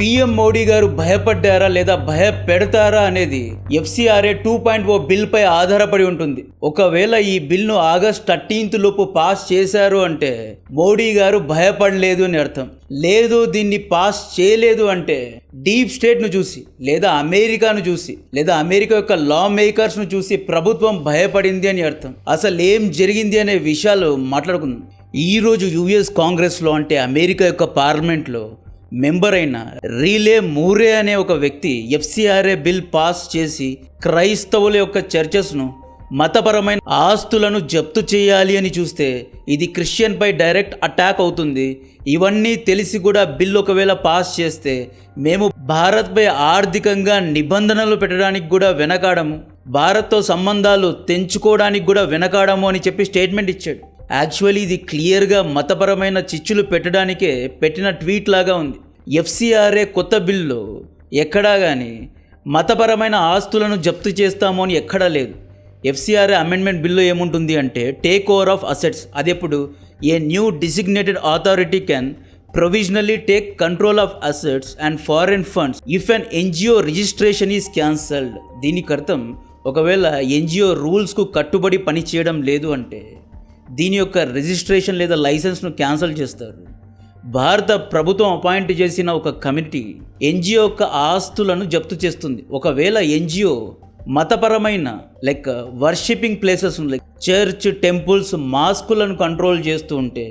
PM Modi గారు భయపడ్డారా లేదా భయపెడతారా అనేది FCRA 2.0 బిల్ పై ఆధారపడి ఉంటుంది. ఒకవేళ ఈ బిల్ను ఆగస్ట్ 13th లోపు పాస్ చేశారు అంటే మోడీ గారు భయపడలేదు అని అర్థం. లేదు దీన్ని పాస్ చేయలేదు అంటే డీప్ స్టేట్ ను చూసి లేదా అమెరికాను చూసి లేదా అమెరికా యొక్క లా మేకర్స్ ను చూసి ప్రభుత్వం భయపడింది అని అర్థం. అసలు ఏం జరిగింది అనే విషయాలు మాట్లాడుకుందాం. ఈరోజు యుఎస్ కాంగ్రెస్లో అంటే అమెరికా యొక్క పార్లమెంట్లో మెంబర్ అయిన రీలే మూరే అనే ఒక వ్యక్తి FCRA బిల్ పాస్ చేసి క్రైస్తవుల యొక్క చర్చెస్ను మతపరమైన ఆస్తులను జప్తు చేయాలి అని చూస్తే ఇది క్రిస్టియన్ పై డైరెక్ట్ అటాక్ అవుతుంది. ఇవన్నీ తెలిసి కూడా బిల్ ఒకవేళ పాస్ చేస్తే మేము భారత్పై ఆర్థికంగా నిబంధనలు పెట్టడానికి కూడా వెనకాడము, భారత్తో సంబంధాలు తెంచుకోవడానికి కూడా వెనకాడము అని చెప్పి స్టేట్మెంట్ ఇచ్చాడు. యాక్చువల్లీ ఇది క్లియర్గా మతపరమైన చిచ్చులు పెట్టడానికే పెట్టిన ట్వీట్ లాగా ఉంది. FCRA కొత్త బిల్లో ఎక్కడా కానీ మతపరమైన ఆస్తులను జప్తు చేస్తాము అని ఎక్కడా లేదు. FCRA అమెండ్మెంట్ బిల్లో ఏముంటుంది అంటే టేక్ ఓవర్ ఆఫ్ అసెట్స్. అది ఎప్పుడు a new designated authority can provisionally take control of assets and foreign funds if an NGO registration is cancelled. దీనికి అర్థం ఒకవేళ NGO రూల్స్కు కట్టుబడి పని చేయడం లేదు అంటే దీని యొక్క రిజిస్ట్రేషన్ లేదా లైసెన్స్ను క్యాన్సిల్ చేస్తారు. భారత ప్రభుత్వం అపాయింట్ చేసిన ఒక కమిటీ NGO యొక్క ఆస్తులను జప్తు చేస్తుంది. ఒకవేళ NGO మతపరమైన like worshipping places like church, temples, మాస్కులను కంట్రోల్ చేస్తూ ఉంటే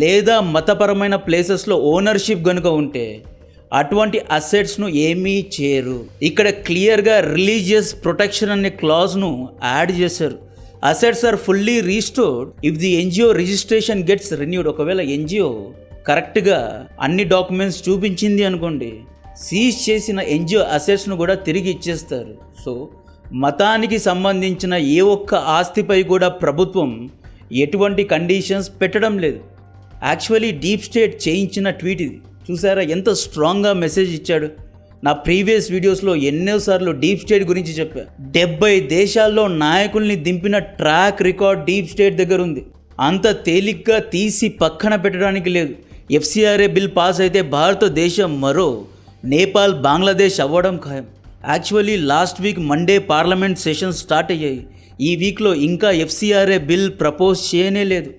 లేదా మతపరమైన ప్లేసెస్లో ఓనర్షిప్ కనుక ఉంటే అటువంటి అసెట్స్ను ఏమీ చేయరు. ఇక్కడ క్లియర్గా రిలీజియస్ ప్రొటెక్షన్ అనే క్లాజ్ను యాడ్ చేశారు. Assets are fully restored if the NGO registration gets renewed. ఒకవేళ NGO కరెక్ట్గా అన్ని డాక్యుమెంట్స్ చూపించింది అనుకోండి, సీజ్ చేసిన NGO అసెట్స్ను కూడా తిరిగి ఇచ్చేస్తారు. సో మతానికి సంబంధించిన ఏ ఒక్క ఆస్తిపై కూడా ప్రభుత్వం ఎటువంటి కండిషన్స్ పెట్టడం లేదు. యాక్చువల్లీ డీప్ స్టేట్ చేయించిన ట్వీట్ ఇది. చూసారా ఎంత స్ట్రాంగ్గా మెసేజ్ ఇచ్చాడు. నా ప్రీవియస్ వీడియోస్లో ఎన్నోసార్లు డీప్ స్టేట్ గురించి చెప్పా. 70 దేశాల్లో నాయకుల్ని దింపిన ట్రాక్ రికార్డ్ డీప్ స్టేట్ దగ్గర ఉంది. అంత తేలిగ్గా తీసి పక్కన పెట్టడానికి లేదు. FCRA బిల్ పాస్ అయితే భారతదేశం మరో నేపాల్, బంగ్లాదేశ్ అవ్వడం ఖాయం. Actually last week Monday parliament sessions start అయ్యాయి. ఈ వీక్లో ఇంకా FCRA బిల్ ప్రపోజ్ చేయనే లేదు.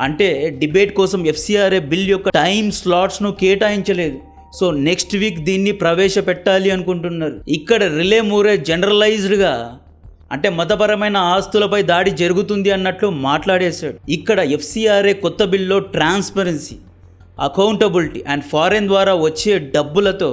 అంటే డిబేట్ కోసం FCRA బిల్ యొక్క టైం స్లాట్స్ను కేటాయించలేదు. సో నెక్స్ట్ వీక్ దీన్ని ప్రవేశపెట్టాలి అనుకుంటున్నారు. ఇక్కడ రిలే మూరే జనరలైజ్డ్గా అంటే మతపరమైన ఆస్తులపై దాడి జరుగుతుంది అన్నట్లు మాట్లాడేశాడు. ఇక్కడ FCRA కొత్త బిల్లో ట్రాన్స్పరెన్సీ, అకౌంటబిలిటీ అండ్ ఫారెన్ ద్వారా వచ్చే డబ్బులతో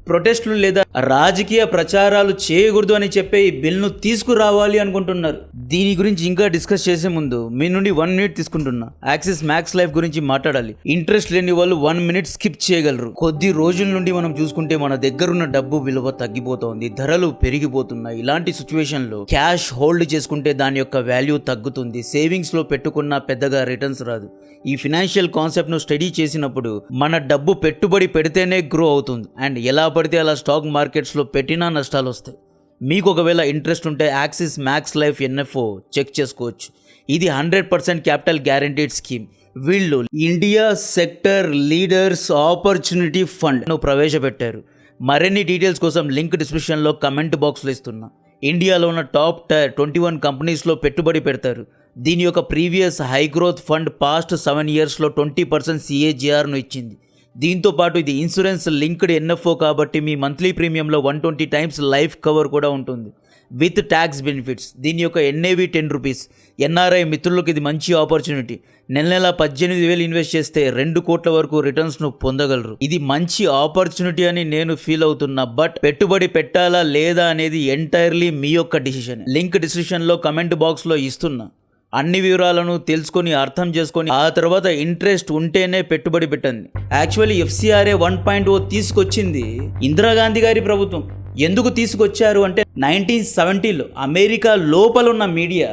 ప్రొటెస్టులు లేదా రాజకీయ ప్రచారాలు చేయకూడదు అని చెప్పే ఈ బిల్ను తీసుకురావాలి అనుకుంటున్నారు. దీని గురించి ఇంకా డిస్కస్ చేసే ముందు మీ నుండి 1 minute తీసుకుంటున్నా. యాక్సిస్ మ్యాక్స్ లైఫ్ గురించి మాట్లాడాలి. ఇంట్రెస్ట్ లేని వాళ్ళు 1 minute స్కిప్ చేయగలరు. కొద్ది రోజుల నుండి మనం చూసుకుంటే మన దగ్గరున్న డబ్బు విలువ తగ్గిపోతోంది, ధరలు పెరిగిపోతున్నాయి. ఇలాంటి సిచ్యువేషన్లో క్యాష్ హోల్డ్ చేసుకుంటే దాని యొక్క వాల్యూ తగ్గుతుంది. సేవింగ్స్లో పెట్టుకున్న పెద్దగా రిటర్న్స్ రాదు. ఈ ఫినాన్షియల్ కాన్సెప్ట్ను స్టడీ చేసినప్పుడు మన డబ్బు పెట్టుబడి పెడితేనే గ్రో అవుతుంది అండ్ ఎలా పడితే అలా స్టాక్ మార్కెట్స్లో పెట్టినా నష్టాలు వస్తాయి. మీకు ఒకవేళ ఇంట్రెస్ట్ ఉంటే Axis Max Life NFO check చేసుకోవచ్చు. ఇది 100% క్యాపిటల్ గ్యారంటీడ్ స్కీమ్. వీళ్ళు ఇండియా సెక్టర్ లీడర్స్ ఆపర్చునిటీ ఫండ్ను ప్రవేశపెట్టారు. మరిన్ని డీటెయిల్స్ కోసం లింక్ డిస్క్రిప్షన్లో కమెంట్ బాక్స్లో ఇస్తున్నా. ఇండియాలో ఉన్న టాప్ టైర్ 21 కంపెనీస్లో పెట్టుబడి పెడతారు. దీని యొక్క previous high growth fund past 7 yearsలో 20% CAGRను ఇచ్చింది. దీంతో పాటు ఇది ఇన్సూరెన్స్ లింక్డ్ NFO కాబట్టి మీ మంత్లీ ప్రీమియంలో 120 times లైఫ్ కవర్ కూడా ఉంటుంది విత్ ట్యాక్స్ బెనిఫిట్స్. దీని యొక్క NAV 10 rupees. NRI మిత్రులకు ఇది మంచి ఆపర్చునిటీ. నెల 18,000 ఇన్వెస్ట్ చేస్తే 2 కోట్ల వరకు రిటర్న్స్ను పొందగలరు. ఇది మంచి ఆపర్చునిటీ అని నేను ఫీల్ అవుతున్నా. బట్ పెట్టుబడి పెట్టాలా లేదా అనేది ఎంటైర్లీ మీ యొక్క డిసిషన్. లింక్ డిస్క్రిప్షన్లో కమెంట్ బాక్స్లో ఇస్తున్నా. అన్ని వివరాలను తెలుసుకొని అర్థం చేసుకొని ఆ తర్వాత ఇంట్రెస్ట్ ఉంటేనే పెట్టుబడి పెట్టండి. యాక్చువల్లీ FCRA 1.0 తీసుకొచ్చింది ఇందిరాగాంధీ గారి ప్రభుత్వం. ఎందుకు తీసుకొచ్చారు అంటే 1970లో అమెరికా లోపలున్న మీడియా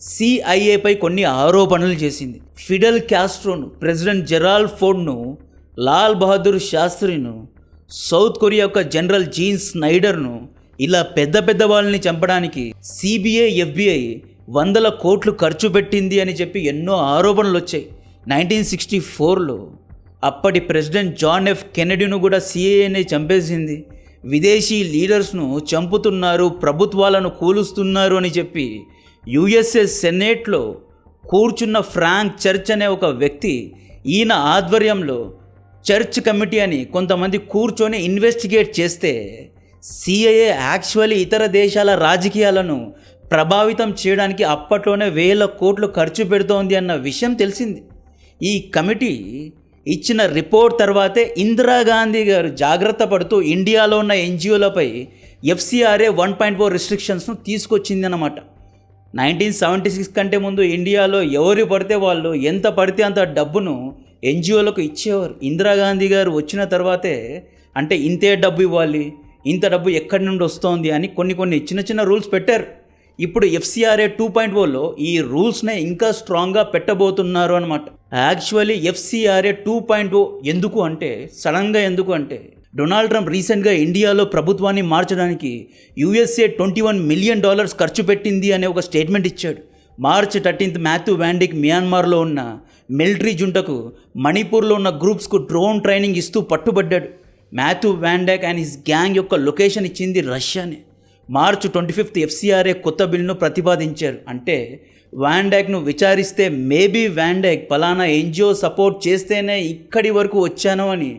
CIA పై కొన్ని ఆరోపణలు చేసింది. ఫిడెల్ క్యాస్ట్రోను, ప్రెసిడెంట్ జెరాల్డ్ ఫోర్డ్ను, లాల్ బహదూర్ శాస్త్రిను, సౌత్ కొరియా యొక్క జనరల్ జీన్ స్నైడర్ను ఇలా పెద్ద వాళ్ళని చంపడానికి CBI, FBI 100 కోట్లు ఖర్చు పెట్టింది అని చెప్పి ఎన్నో ఆరోపణలు వచ్చాయి. 1964లో అప్పటి ప్రెసిడెంట్ జాన్ ఎఫ్ కెనడీను కూడా సిఏఏనే చంపేసింది. విదేశీ లీడర్స్ను చంపుతున్నారు, ప్రభుత్వాలను కూలుస్తున్నారు అని చెప్పి యుఎస్ఏ సెనేట్లో కూర్చున్న ఫ్రాంక్ చర్చ్ అనే ఒక వ్యక్తి, ఈయన ఆధ్వర్యంలో చర్చ్ కమిటీ అని కొంతమంది కూర్చొని ఇన్వెస్టిగేట్ చేస్తే సిఐఏ యాక్చువల్లీ ఇతర దేశాల రాజకీయాలను ప్రభావితం చేయడానికి అప్పట్లోనే వేల కోట్లు ఖర్చు పెడుతోంది అన్న విషయం తెలిసింది. ఈ కమిటీ ఇచ్చిన రిపోర్ట్ తర్వాతే ఇందిరాగాంధీ గారు జాగ్రత్త పడుతూ ఇండియాలో ఉన్న ఎన్జిఓలపై FCRA 1.4 రిస్ట్రిక్షన్స్ను తీసుకొచ్చింది అన్నమాట. 1976 కంటే ముందు ఇండియాలో ఎవరు పడితే వాళ్ళు ఎంత పడితే అంత డబ్బును ఎన్జిఓలకు ఇచ్చేవారు. ఇందిరాగాంధీ గారు వచ్చిన తర్వాతే అంటే ఇంతే డబ్బు ఇవ్వాలి, ఇంత డబ్బు ఎక్కడి నుండి వస్తోంది అని కొన్ని చిన్న రూల్స్ పెట్టారు. ఇప్పుడు FCRA 2.0లో ఈ రూల్స్నే ఇంకా స్ట్రాంగ్గా పెట్టబోతున్నారు అనమాట. యాక్చువల్లీ FCRA 2.0 ఎందుకు అంటే డొనాల్డ్ ట్రంప్ రీసెంట్గా ఇండియాలో ప్రభుత్వాన్ని మార్చడానికి USA $21 మిలియన్ ఖర్చు పెట్టింది అనే ఒక స్టేట్మెంట్ ఇచ్చాడు. మార్చ్ 13 మాథ్యూ వ్యాండిక్ మియాన్మార్లో ఉన్న మిలిటరీ జుంటకు మణిపూర్లో ఉన్న గ్రూప్స్కు డ్రోన్ ట్రైనింగ్ ఇస్తూ పట్టుబడ్డాడు. మాథ్యూ వ్యాండాక్ అండ్ హిస్ గ్యాంగ్ యొక్క లొకేషన్ ఇచ్చింది రష్యానే. మార్చ్ 25 FCRA కొత్త బిల్లును ప్రతిపాదించారు. అంటే వ్యాండాక్ను విచారిస్తే మేబీ వ్యాండాక్ పలానా ఎన్జిఓ సపోర్ట్ చేస్తేనే ఇక్కడి వరకు వచ్చాను అని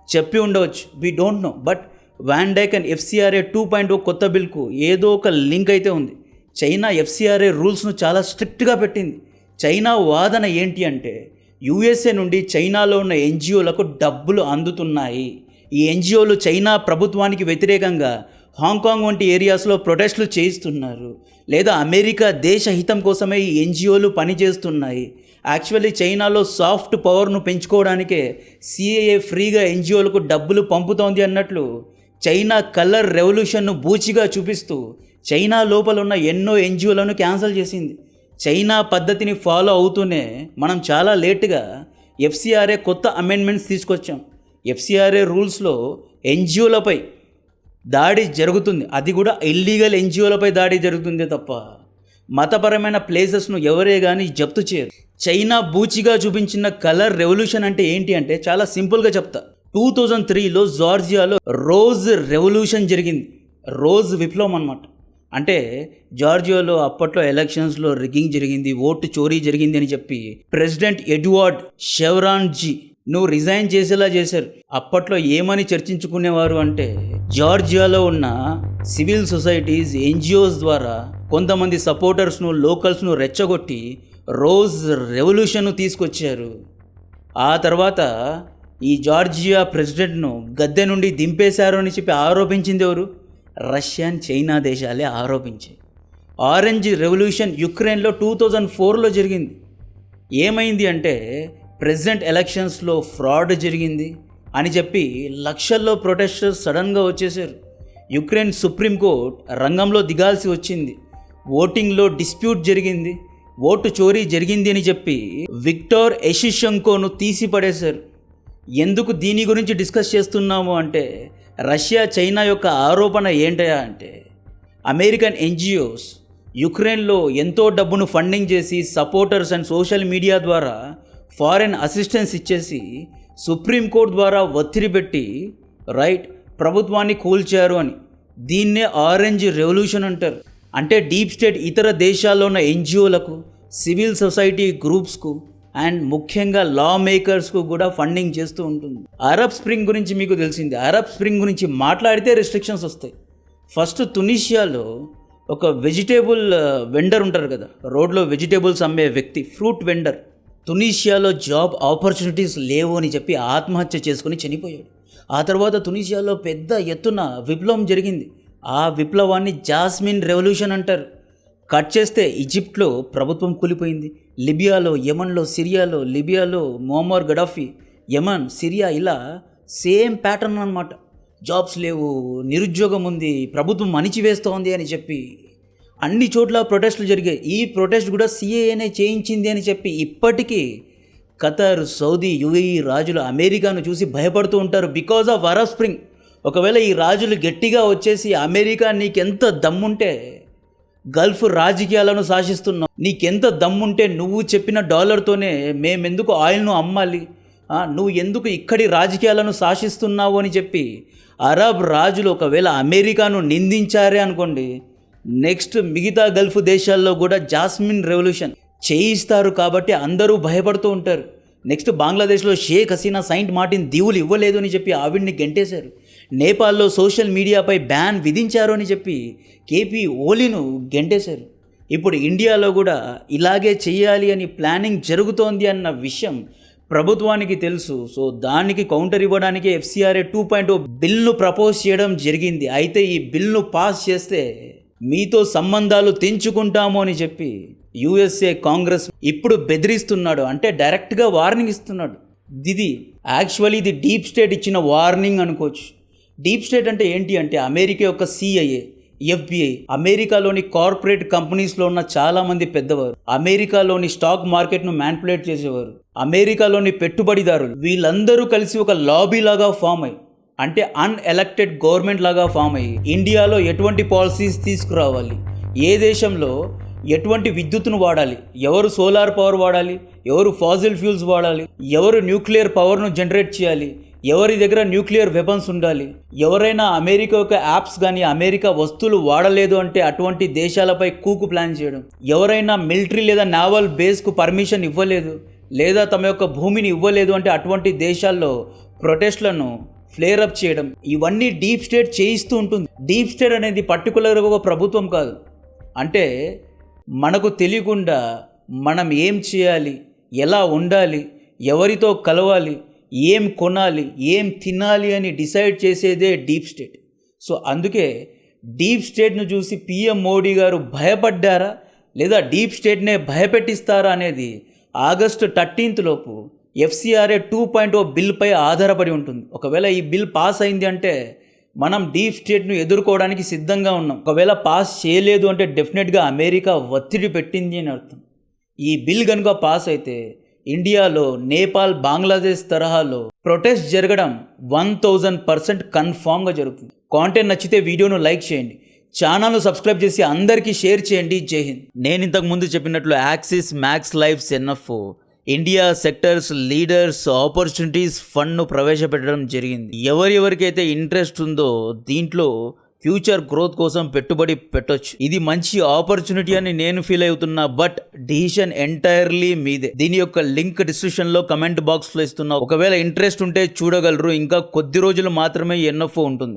చెప్పి ఉండవచ్చు, వీ డోంట్ నో. బట్ వ్యాండాక్ అండ్ FCRA 2.0 కొత్త బిల్కు ఏదో ఒక లింక్ అయితే ఉంది. చైనా FCRA రూల్స్ను చాలా స్ట్రిక్ట్గా పెట్టింది. చైనా వాదన ఏంటి అంటే USA నుండి చైనాలో ఉన్న ఎన్జిఓలకు డబ్బులు అందుతున్నాయి. ఈ ఎన్జిఓలు చైనా ప్రభుత్వానికి వ్యతిరేకంగా హాంకాంగ్ వంటి ఏరియాస్లో ప్రొటెస్టులు చేయిస్తున్నారు, లేదా అమెరికా దేశ హితం కోసమే ఈ ఎన్జిఓలు పనిచేస్తున్నాయి. యాక్చువల్లీ చైనాలో సాఫ్ట్ పవర్ను పెంచుకోవడానికే సిఏఏ ఫ్రీగా ఎన్జిఓలకు డబ్బులు పంపుతోంది అన్నట్లు చైనా కలర్ రెవల్యూషన్ను బూచిగా చూపిస్తూ చైనా లోపల ఉన్న ఎన్నో ఎన్జిఓలను క్యాన్సిల్ చేసింది. చైనా పద్ధతిని ఫాలో అవుతూనే మనం చాలా లేటుగా FCRA కొత్త అమెండ్మెంట్స్ తీసుకొచ్చాం. FCRA రూల్స్లో ఎన్జిఓలపై దాడి జరుగుతుంది, అది కూడా ఇల్లీగల్ ఎన్జిఓలపై దాడి జరుగుతుంది తప్ప మతపరమైన ప్లేసెస్ను ఎవరే కానీ జప్తు చేయరు. చైనా బూచిగా చూపించిన కలర్ రెవల్యూషన్ అంటే ఏంటి అంటే చాలా సింపుల్గా చెప్తా. 2003లో జార్జియాలో రోజ్ రెవల్యూషన్ జరిగింది. రోజ్ విప్లవం అన్నమాట. అంటే జార్జియాలో అప్పట్లో ఎలక్షన్స్లో రిగ్గింగ్ జరిగింది, ఓటు చోరీ జరిగింది అని చెప్పి ప్రెసిడెంట్ ఎడ్వర్డ్ షెవ్రాన్జీ నువ్వు రిజైన్ చేసేలా చేశారు. అప్పట్లో ఏమని చర్చించుకునేవారు అంటే జార్జియాలో ఉన్న సివిల్ సొసైటీస్, ఎన్జిఓస్ ద్వారా కొంతమంది సపోర్టర్స్ను, లోకల్స్ను రెచ్చగొట్టి రోజ్ రెవల్యూషన్ను తీసుకొచ్చారు. ఆ తర్వాత ఈ జార్జియా ప్రెసిడెంట్ను గద్దె నుండి దింపేశారు అని చెప్పి ఆరోపించింది ఎవరు? రష్యా, చైనా దేశాలే ఆరోపించాయి. ఆరెంజ్ రెవల్యూషన్ యుక్రెయిన్లో 2004లో జరిగింది. ఏమైంది అంటే ప్రెసిడెంట్ ఎలక్షన్స్లో ఫ్రాడ్ జరిగింది అని చెప్పి లక్షల్లో ప్రొటెస్టర్స్ సడన్గా వచ్చేసారు. యుక్రెయిన్ సుప్రీంకోర్టు రంగంలో దిగాల్సి వచ్చింది. ఓటింగ్లో డిస్ప్యూట్ జరిగింది, ఓటు చోరీ జరిగింది అని చెప్పి విక్టర్ యషిషెంకోను తీసి పడేశారు. ఎందుకు దీని గురించి డిస్కస్ చేస్తున్నాము అంటే రష్యా, చైనా యొక్క ఆరోపణ ఏంటయా అంటే అమెరికన్ ఎన్జిఓస్ యుక్రెయిన్లో ఎంతో డబ్బును ఫండింగ్ చేసి సపోర్టర్స్ అండ్ సోషల్ మీడియా ద్వారా ఫారెన్ అసిస్టెన్స్ ఇచ్చేసి సుప్రీంకోర్టు ద్వారా ఒత్తిడి పెట్టి ప్రభుత్వాన్ని కూల్చారు అని. దీన్నే ఆరెంజ్ రెవల్యూషన్ అంటారు. అంటే డీప్ స్టేట్ ఇతర దేశాల్లో ఉన్న ఎన్జిఓలకు, సివిల్ సొసైటీ గ్రూప్స్కు అండ్ ముఖ్యంగా లా మేకర్స్కు కూడా ఫండింగ్ చేస్తూ ఉంటుంది. అరబ్ స్ప్రింగ్ గురించి మీకు తెలిసింది. అరబ్ స్ప్రింగ్ గురించి మాట్లాడితే రెస్ట్రిక్షన్స్ వస్తాయి. ఫస్ట్ తునిషియాలో ఒక వెజిటేబుల్ వెండర్ ఉంటారు కదా, రోడ్లో వెజిటేబుల్స్ అమ్మే వ్యక్తి, ఫ్రూట్ వెండర్, తునిషియాలో జాబ్ ఆపర్చునిటీస్ లేవు అని చెప్పి ఆత్మహత్య చేసుకుని చనిపోయాడు. ఆ తర్వాత తునిషియాలో పెద్ద ఎత్తున విప్లవం జరిగింది. ఆ విప్లవాన్ని జాస్మిన్ రెవల్యూషన్ అంటారు. కట్ చేస్తే ఈజిప్ట్లో ప్రభుత్వం కూలిపోయింది, లిబియాలో, యమన్లో, సిరియాలో, లిబియాలో ముమ్మర్ గడాఫీ, యమన్, సిరియా, ఇలా సేమ్ ప్యాటర్న్ అన్నమాట. జాబ్స్ లేవు, నిరుద్యోగం ఉంది, ప్రభుత్వం అణిచివేస్తోంది అని చెప్పి అన్ని చోట్ల ప్రొటెస్టులు జరిగాయి. ఈ ప్రొటెస్ట్ కూడా సిఏఏనే చేయించింది అని చెప్పి ఇప్పటికీ ఖతర్, సౌదీ, యుఏఈ రాజులు అమెరికాను చూసి భయపడుతూ ఉంటారు బికాజ్ ఆఫ్ అరబ్ స్ప్రింగ్. ఒకవేళ ఈ రాజులు గట్టిగా వచ్చేసి అమెరికా నీకెంత దమ్ముంటే గల్ఫ్ రాజకీయాలను శాసిస్తున్నావు, నీకెంత దమ్ముంటే నువ్వు చెప్పిన డాలర్తోనే మేమెందుకు ఆయిల్ను అమ్మాలి, నువ్వు ఎందుకు ఇక్కడి రాజకీయాలను శాసిస్తున్నావు అని చెప్పి అరబ్ రాజులు ఒకవేళ అమెరికాను నిందించారే అనుకోండి, నెక్స్ట్ మిగతా గల్ఫ్ దేశాల్లో కూడా జాస్మిన్ రెవల్యూషన్ చేయిస్తారు. కాబట్టి అందరూ భయపడుతూ ఉంటారు. నెక్స్ట్ బంగ్లాదేశ్లో షేక్ హసీనా సెయింట్ మార్టిన్ దీవులు ఇవ్వలేదు అని చెప్పి ఆవిడ్ని గెంటేశారు. నేపాల్లో సోషల్ మీడియాపై బ్యాన్ విధించారు అని చెప్పి కేపీ ఓలీను గెంటేశారు. ఇప్పుడు ఇండియాలో కూడా ఇలాగే చేయాలి అని ప్లానింగ్ జరుగుతోంది అన్న విషయం ప్రభుత్వానికి తెలుసు. సో దానికి కౌంటర్ ఇవ్వడానికి FCRA 2.0 బిల్ను ప్రపోజ్ చేయడం జరిగింది. అయితే ఈ బిల్ను పాస్ చేస్తే మీతో సంబంధాలు తెంచుకుంటాము అని చెప్పి USA కాంగ్రెస్ ఇప్పుడు బెదిరిస్తున్నాడు. అంటే డైరెక్ట్గా వార్నింగ్ ఇస్తున్నాడు. ఇది డీప్ స్టేట్ ఇచ్చిన వార్నింగ్ అనుకోవచ్చు. డీప్ స్టేట్ అంటే ఏంటి అంటే అమెరికా యొక్క CIA, FBI, అమెరికాలోని కార్పొరేట్ కంపెనీస్లో ఉన్న చాలామంది పెద్దవారు, అమెరికాలోని స్టాక్ మార్కెట్ను మ్యానిపులేట్ చేసేవారు, అమెరికాలోని పెట్టుబడిదారులు, వీళ్ళందరూ కలిసి ఒక లాబీ లాగా ఫామ్ అయ్యి, అంటే అన్ఎలక్టెడ్ గవర్నమెంట్ లాగా ఫామ్ అయ్యి ఇండియాలో ఎటువంటి పాలసీస్ తీసుకురావాలి, ఏ దేశంలో ఎటువంటి విద్యుత్తును వాడాలి, ఎవరు సోలార్ పవర్ వాడాలి, ఎవరు ఫాజిల్ ఫ్యూల్స్ వాడాలి, ఎవరు న్యూక్లియర్ పవర్ను జనరేట్ చేయాలి, ఎవరి దగ్గర న్యూక్లియర్ వెపన్స్ ఉండాలి, ఎవరైనా అమెరికా యొక్క యాప్స్ కానీ అమెరికా వస్తువులు వాడలేదు అంటే అటువంటి దేశాలపై కూకు ప్లాన్ చేయడం, ఎవరైనా మిలిటరీ లేదా నావల్ బేస్కు పర్మిషన్ ఇవ్వలేదు లేదా తమ యొక్క భూమిని ఇవ్వలేదు అంటే అటువంటి దేశాల్లో ప్రొటెస్ట్లను ఫ్లేర్ అప్ చేయడం, ఇవన్నీ డీప్ స్టేట్ చేయిస్తూ ఉంటుంది. డీప్ స్టేట్ అనేది పర్టికులర్గా ఒక ప్రభుత్వం కాదు. అంటే మనకు తెలియకుండా మనం ఏం చేయాలి, ఎలా ఉండాలి, ఎవరితో కలవాలి, ఏం కొనాలి, ఏం తినాలి అని డిసైడ్ చేసేదే డీప్ స్టేట్. సో అందుకే డీప్ స్టేట్ను చూసి PM మోడీ గారు భయపడ్డారా లేదా డీప్ స్టేట్నే భయపెట్టిస్తారా అనేది ఆగస్టు 13 లోపు FCRA 2.0 బిల్పై ఆధారపడి ఉంటుంది. ఒకవేళ ఈ బిల్ పాస్ అయింది అంటే మనం డీప్ స్టేట్ను ఎదుర్కోవడానికి సిద్ధంగా ఉన్నాం. ఒకవేళ పాస్ చేయలేదు అంటే డెఫినెట్గా అమెరికా ఒత్తిడి పెట్టింది అని అర్థం. ఈ బిల్ కనుక పాస్ అయితే ఇండియాలో నేపాల్, బంగ్లాదేశ్ తరహాలో ప్రొటెస్ట్ జరగడం 1000% కన్ఫామ్గా జరుగుతుంది. కాంటెంట్ నచ్చితే వీడియోను లైక్ చేయండి, ఛానల్ను సబ్స్క్రైబ్ చేసి అందరికీ షేర్ చేయండి. జై హింద్. నేను ఇంతకు ముందు చెప్పినట్లు axis Max Life NFO India sectors leaders opportunities ఫండ్ను ప్రవేశపెట్టడం జరిగింది. ఎవరికైతే ఇంట్రెస్ట్ ఉందో దీంట్లో ఫ్యూచర్ గ్రోత్ కోసం పెట్టుబడి పెట్టొచ్చు. ఇది మంచి ఆపర్చునిటీ అని నేను ఫీల్ అవుతున్నా. బట్ డిసిషన్ ఎంటైర్లీ మీదే. దీని యొక్క లింక్ డిస్క్రిప్షన్లో కమెంట్ బాక్స్లో ఇస్తున్నా. ఒకవేళ ఇంట్రెస్ట్ ఉంటే చూడగలరు. ఇంకా కొద్ది రోజులు మాత్రమే NFO ఉంటుంది.